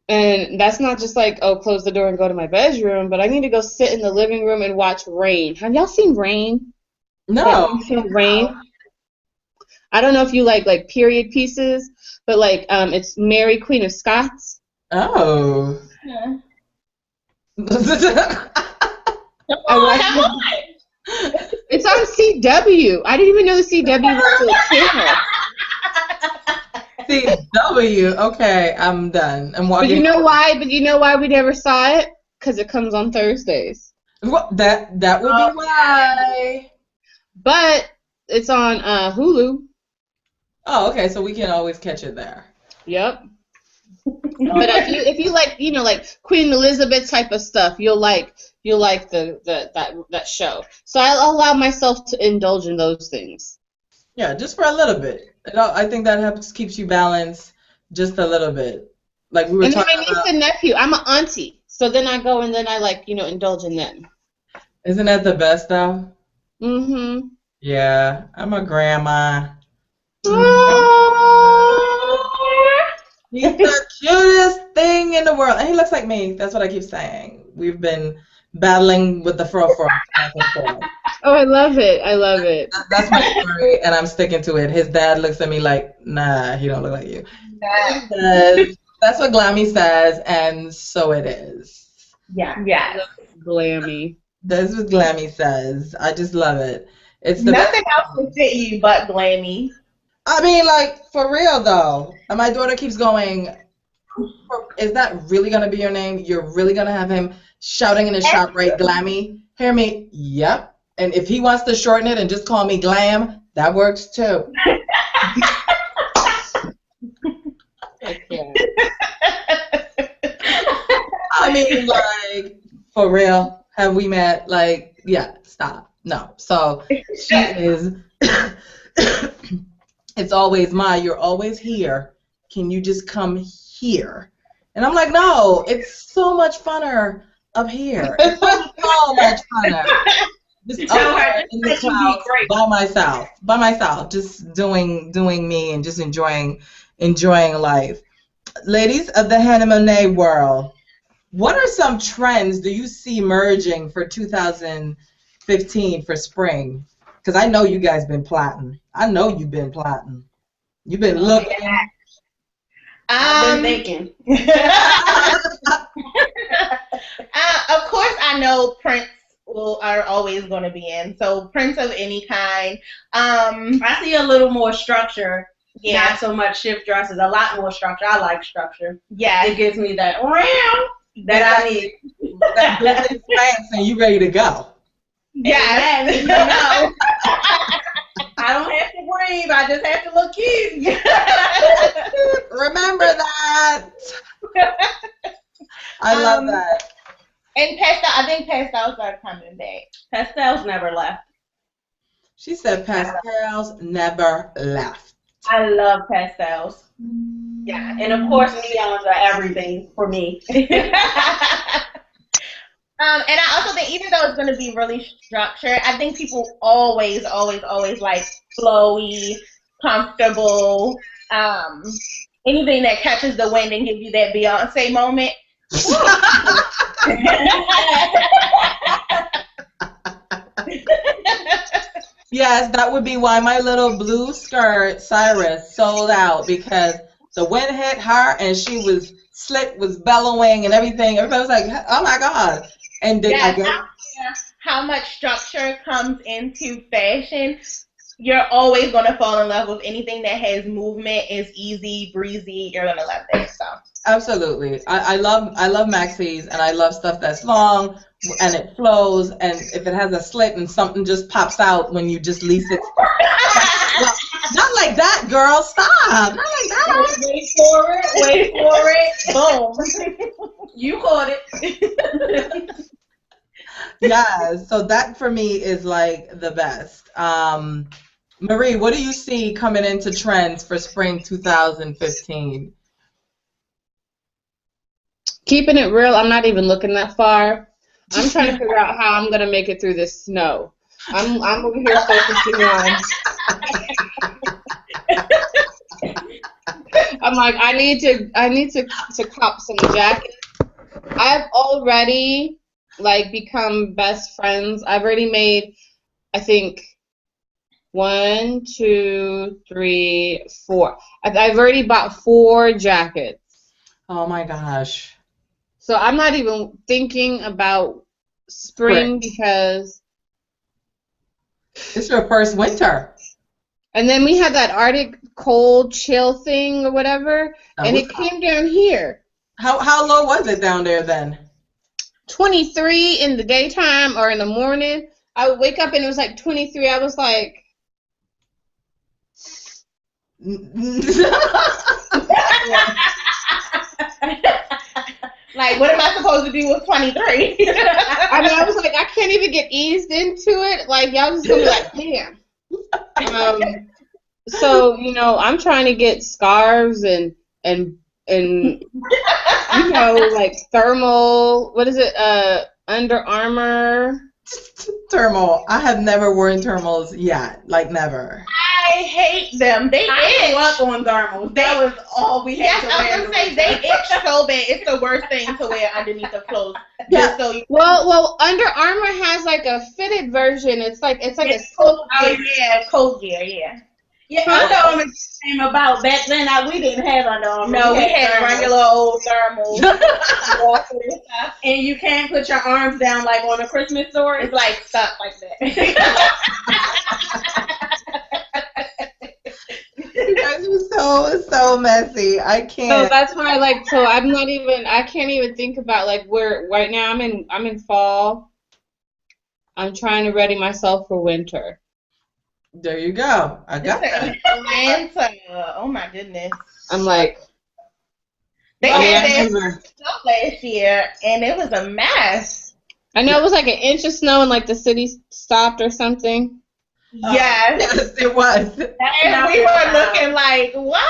And that's not just like, close the door and go to my bedroom, but I need to go sit in the living room and watch Rain. Have y'all seen Rain? No. Rain? I don't know if you like period pieces, but it's Mary, Queen of Scots. Oh. Yeah. It's on CW. I didn't even know the CW was a channel. CW. Okay, I'm done. I'm walking. But you know why we never saw it? Because it comes on Thursdays. Well, that would be why. But it's on Hulu. Oh, okay. So we can always catch it there. Yep. But if you like, like Queen Elizabeth type of stuff, you'll like that show. So I'll allow myself to indulge in those things. Yeah, just for a little bit. I think that keeps you balanced just a little bit. Like we were and talking then my niece and nephew, I'm an auntie, so then I go and then I indulge in them. Isn't that the best though? Mm-hmm. Yeah, I'm a grandma. He's the cutest thing in the world, and he looks like me. That's what I keep saying. We've been battling with the fro. Oh, I love it. That's my story, and I'm sticking to it. His dad looks at me like, nah, he don't look like you. That's what Glammy says, and so it is. Yeah. Glammy. That's what Glammy says. I just love it. It's the nothing else will fit you but Glammy. I mean, like, for real, though. And my daughter keeps going, is that really going to be your name? You're really going to have him shouting in his shop, right, Glammy? Hear me? Yep. And if he wants to shorten it and just call me Glam, that works too. Okay. I mean, like, for real, have we met? Like, yeah, stop. No. So she is, it's always you're always here. Can you just come here? And I'm like, no, it's so much funner up here. It's so much funner. Just up there in the clouds by myself, just doing me and just enjoying life. Ladies of the Hannah Mone't world, what are some trends do you see merging for 2015 for spring? Because I know you guys been plotting. I know you've been plotting. You've been looking. I've been thinking. Of course, I know prints are always going to be in. So prints of any kind. I see a little more structure. Yeah. Not so much shift dresses. A lot more structure. I like structure. Yeah. It gives me that that I need. That business plans and you ready to go. Yeah. You know, I don't have to breathe. I just have to look cute. Remember that. I love that. And I think pastels are coming back. Pastels never left. She said pastels never left. I love pastels. Yeah, and of course neons are everything for me. And I also think even though it's going to be really structured, I think people always like flowy, comfortable, anything that catches the wind and gives you that Beyonce moment. Yes, that would be why my little blue skirt, Cyrus, sold out, because the wind hit her and she was slit, was bellowing and everything. Everybody was like, oh my God. And then I guess how much structure comes into fashion, you're always going to fall in love with anything that has movement, is easy, breezy. You're going to love that stuff. Absolutely. I love maxis, and I love stuff that's long and it flows, and if it has a slit and something just pops out when you just least it. Not like that, girl. Stop. Not like that. Wait for it. Boom. You caught it. Yeah, so that for me is like the best. Marie, what do you see coming into trends for spring 2015? Keeping it real, I'm not even looking that far. I'm trying to figure out how I'm gonna make it through this snow. I'm over here focusing on. I'm like, I need to cop some jackets. I've already become best friends. I've already made, I think, 1, 2, 3, 4. I've already bought 4 jackets. Oh my gosh. So I'm not even thinking about spring because it's your first winter. And then we had that Arctic cold chill thing or whatever, and it came down here. How low was it down there then? 23 in the daytime or in the morning. I would wake up and it was like 23. I was like, like, what am I supposed to do with 23? I mean, I was like, I can't even get eased into it. Like, y'all just gonna be like, damn. So, you know, I'm trying to get scarves and you know, like thermal, what is it, Under Armour. Thermal. I have never worn thermals yet. Like, never. I hate them. They itch. I grew up on thermals. That was all we had to wear. I was going to say, they itch so bad. It's the worst thing to wear underneath the clothes. Yeah. So Well, Under Armour has like a fitted version. It's like a cold gear. Yeah, cold gear, yeah. Yeah, Under Armour came about back then. We didn't have Under Armour. No, we had regular old thermals. And you can't put your arms down like on a Christmas story. It's like stuck like that. You guys are so messy. I can't. So that's why I can't even think about like where right now I'm in fall. I'm trying to ready myself for winter. There you go. I got that. Atlanta. Oh my goodness. I'm like, They I had that remember. snow last year, and it was a mess. I know it was like an inch of snow and like the city stopped or soming. Yes. Yes, it was. And we were looking like, what?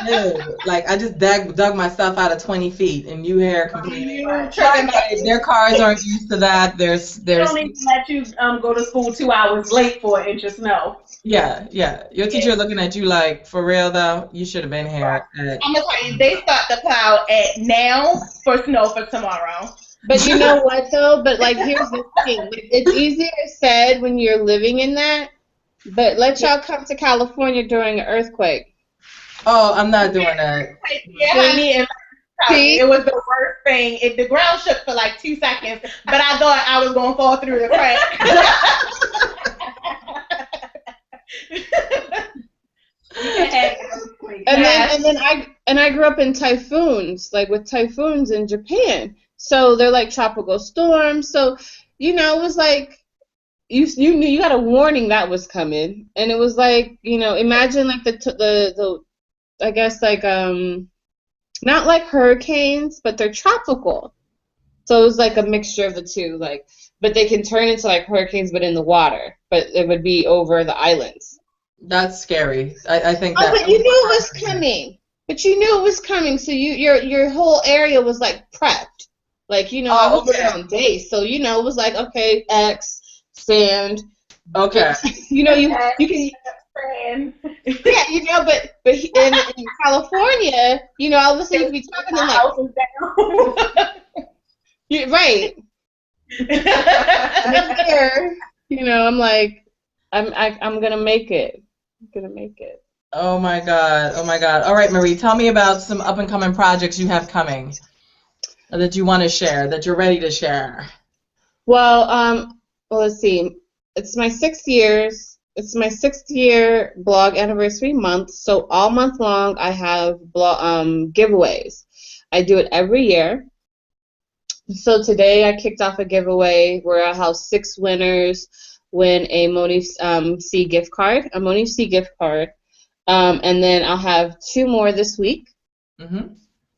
Dude, like I just dug myself out of 20 feet, and you here complaining. You tripping about Their cars aren't used to that. They don't even let you go to school 2 hours late for an inch of snow. Yeah. Your teacher looking at you like, for real though, you should have been here. I'm gonna tell you, they start the plow at now for snow for tomorrow. But you know what though? But like here's the thing. It's easier said when you're living in that. But let y'all come to California during an earthquake. Oh, I'm not doing that. Yeah, honey, and it was the worst thing. The ground shook for like 2 seconds, but I thought I was gonna fall through the crack. And I grew up in typhoons, like with typhoons in Japan. So they're like tropical storms. So it was like you knew you got a warning that was coming, and it was like imagine like the I guess like not like hurricanes, but they're tropical. So it was like a mixture of the two, like, but they can turn into like hurricanes, but in the water. But it would be over the islands. That's scary. I think that. Oh, but you knew it was coming. But you knew it was coming, so your whole area was like prepped. Like I was living on base, so it was like okay, X sand. Okay. You can. Yeah, but in California, all of a sudden you be talking like you're right. Here, I'm like, I'm gonna make it. I'm gonna make it. Oh my god. All right, Marie, tell me about some up and coming projects you have coming that you want to share, that you're ready to share. Well, let's see. It's my 6 years. It's my 6th year blog anniversary month, so all month long I have giveaways. I do it every year. So today I kicked off a giveaway where I have 6 winners win a Mone't C gift card, and then I'll have 2 more this week, and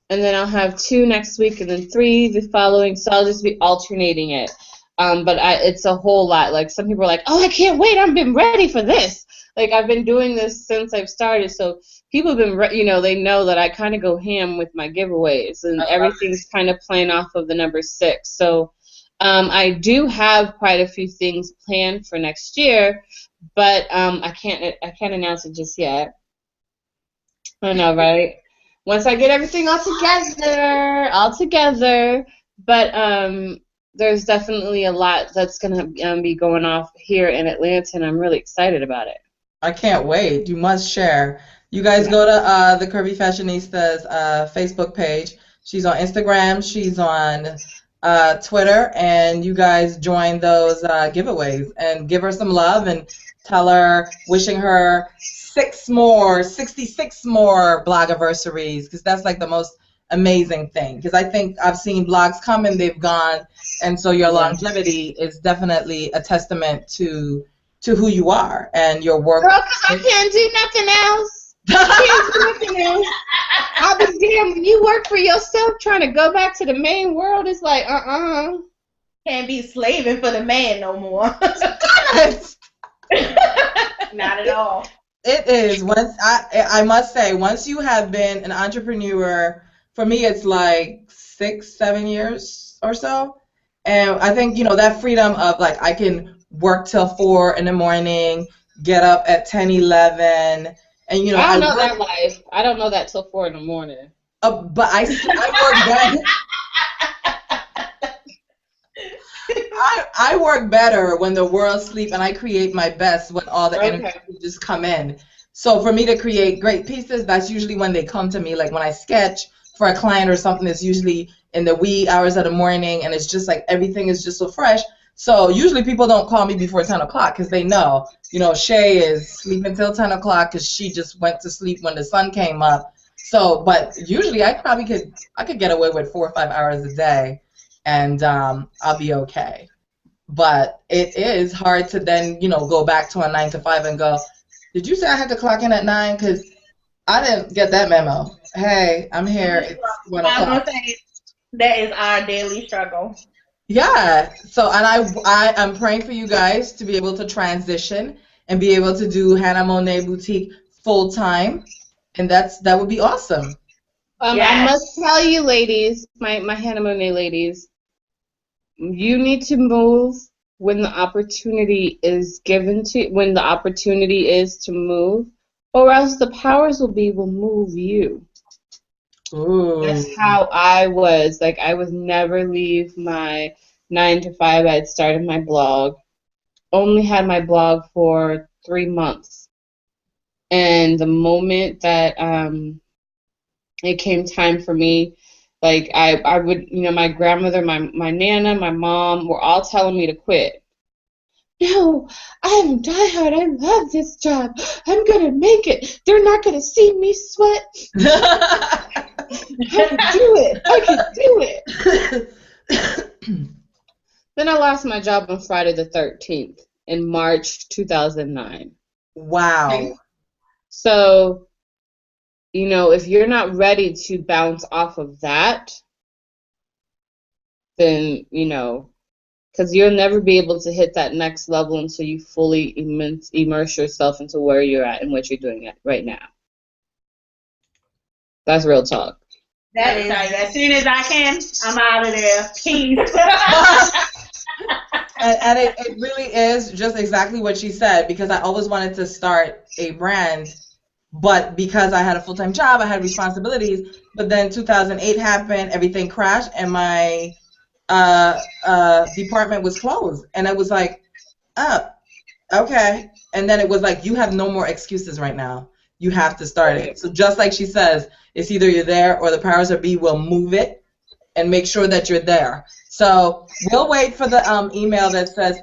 then I'll have 2 next week, and then 3 the following. So I'll just be alternating it. But it's a whole lot. Like some people are like, oh, I can't wait. I've been ready for this. Like I've been doing this since I've started. So people have been, they know that I kind of go ham with my giveaways, and everything's kind of playing off of the number 6. So I do have quite a few things planned for next year, but I can't announce it just yet. I know, right? Once I get everything all together. But there's definitely a lot that's going to be going off here in Atlanta, and I'm really excited about it. I can't wait. You must share. You guys go to the Curvy Fashionista's Facebook page. She's on Instagram. She's on Twitter. And you guys join those giveaways and give her some love and tell her, wishing her 66 more blogiversaries, because that's like the most amazing thing, because I think I've seen blogs come and they've gone, and so your longevity is definitely a testament to who you are and your work. Girl, because I can't do nothing else. I'll be damned. When you work for yourself, trying to go back to the main world, it's like, Can't be slaving for the man no more. Not at all. It is. I must say, once you have been an entrepreneur, for me, it's like 6-7 years or so, and I think that freedom of like I can work till 4 in the morning, get up at 10-11, and I don't know that life. I don't know that till 4 in the morning. But I work better. I work better when the world sleeps, and I create my best when all the energy just come in. So for me to create great pieces, that's usually when they come to me. Like when I sketch for a client or something, it's usually in the wee hours of the morning, and it's just like everything is just so fresh. So usually people don't call me before 10 o'clock because they know, Shay is sleeping till 10 o'clock because she just went to sleep when the sun came up. So, but usually I could get away with 4 or 5 hours a day, and I'll be okay. But it is hard to then, go back to a 9 to 5 and go, did you say I had to clock in at 9? Because I didn't get that memo. Hey, I'm here. It's 1 o'clock. I'm gonna say that is our daily struggle. Yeah. So, and I'm praying for you guys to be able to transition and be able to do Hannah Mone't Boutique full time, and that would be awesome. Yes. I must tell you, ladies, my Hannah Mone't ladies, you need to move when the opportunity is given to, when the opportunity is to move, or else the powers will move you. Ooh. That's how I was. Like, I would never leave my 9 to 5. I had started my blog. Only had my blog for 3 months. And the moment that it came time for me, like, I would, my grandmother, my nana, my mom were all telling me to quit. No, I'm diehard. I love this job. I'm going to make it. They're not going to see me sweat. I can do it. I can do it. Then I lost my job on Friday the 13th in March 2009. Wow. So, if you're not ready to bounce off of that, then, because you'll never be able to hit that next level until you fully immerse yourself into where you're at and what you're doing right now. That's real talk. That is, as soon as I can, I'm out of there. Peace. And it really is just exactly what she said, because I always wanted to start a brand, but because I had a full-time job, I had responsibilities, but then 2008 happened, everything crashed, and my department was closed, and it was like, oh, okay. And then it was like, you have no more excuses right now. You have to start it. So just like she says, it's either you're there or the powers that be will move it and make sure that you're there. So we'll wait for the email that says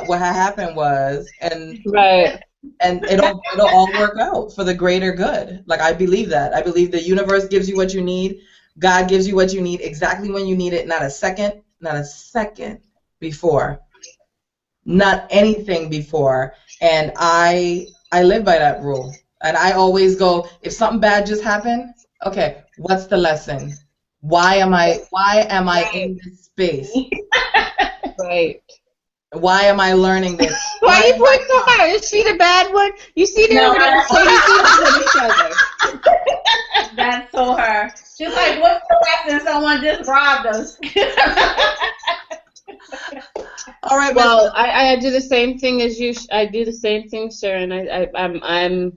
what happened was, and right. And it'll all work out for the greater good. Like, I believe that. I believe the universe gives you what you need. God gives you what you need exactly when you need it, not a second before. Not anything before. And I live by that rule. And I always go, if something bad just happened, okay, what's the lesson? Why am I in this space? Right. Why am I learning this? Why you point so hard? Is she the bad one? You see them over there with each other. That's so her. She's like, what's the lesson? Someone just robbed us. All right. Well, I do the same thing as you. I do the same thing, Sharon. I'm.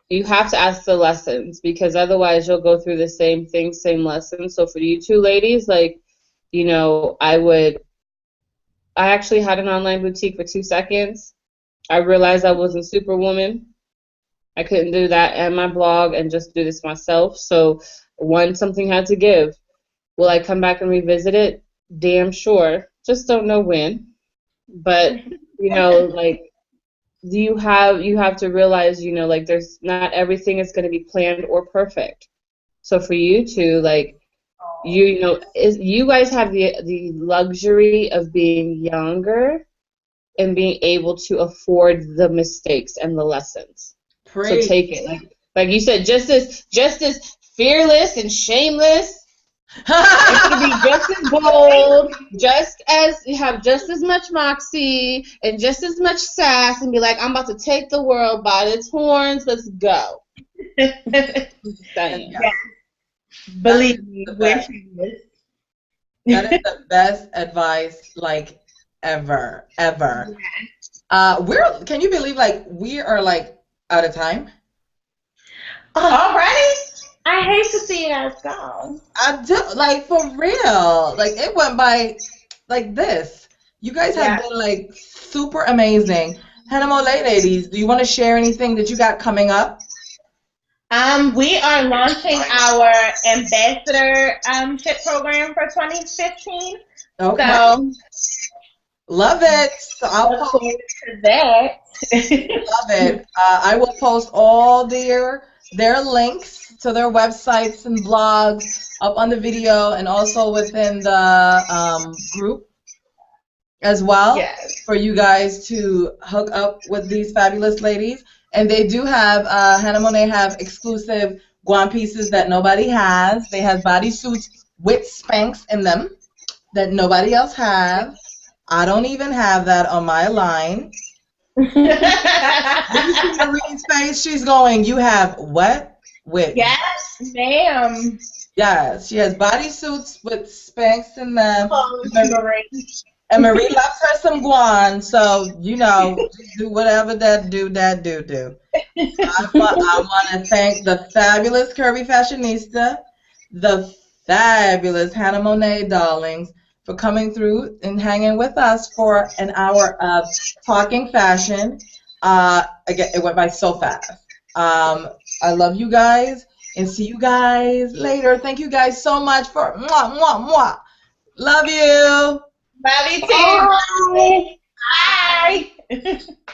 You have to ask the lessons, because otherwise you'll go through the same thing, same lessons. So for you two ladies, like, I actually had an online boutique for 2 seconds. I realized I wasn't Superwoman. I couldn't do that and my blog and just do this myself. So something had to give. Will I come back and revisit it? Damn sure. Just don't know when. But, like, you have to realize, like, there's not everything is going to be planned or perfect. So for you two, like, you guys have the luxury of being younger and being able to afford the mistakes and the lessons. So take it, like you said, just as fearless and shameless. It should be just as bold, have just as much moxie and just as much sass, and be like, I'm about to take the world by its horns. Let's go. Yeah. Believe me, that is the best advice, like, ever. Can you believe, like, we are, like, out of time? Already? I hate to see you guys go. I do, like, for real. Like, it went by like this. You guys have been, like, super amazing. Hannah Mone't ladies, do you want to share anything that you got coming up? We are launching our ambassadorship program for 2015. Okay. So, love it. So I'll look forward to that. Love it. I will post all their links to their websites and blogs up on the video, and also within the group. as well Yes. for you guys to hook up with these fabulous ladies. And they do have, Hannah Monet have exclusive guan pieces that nobody has. They have bodysuits with Spanx in them that nobody else have. I don't even have that on my line. Did you see Marie's face? She's going, you have what? With Yes, ma'am. yes, she has bodysuits with Spanx in them. Oh, Marie. And Marie loves her some guan, so you know, do whatever that do. I want to thank the fabulous Curvy Fashionista, the fabulous Hannah Monet darlings, for coming through and hanging with us for an hour of talking fashion. Again, it went by so fast. I love you guys and see you guys later. Thank you guys so much for mwah, mwah, mwah. Love you. Love you too. Bye. Bye.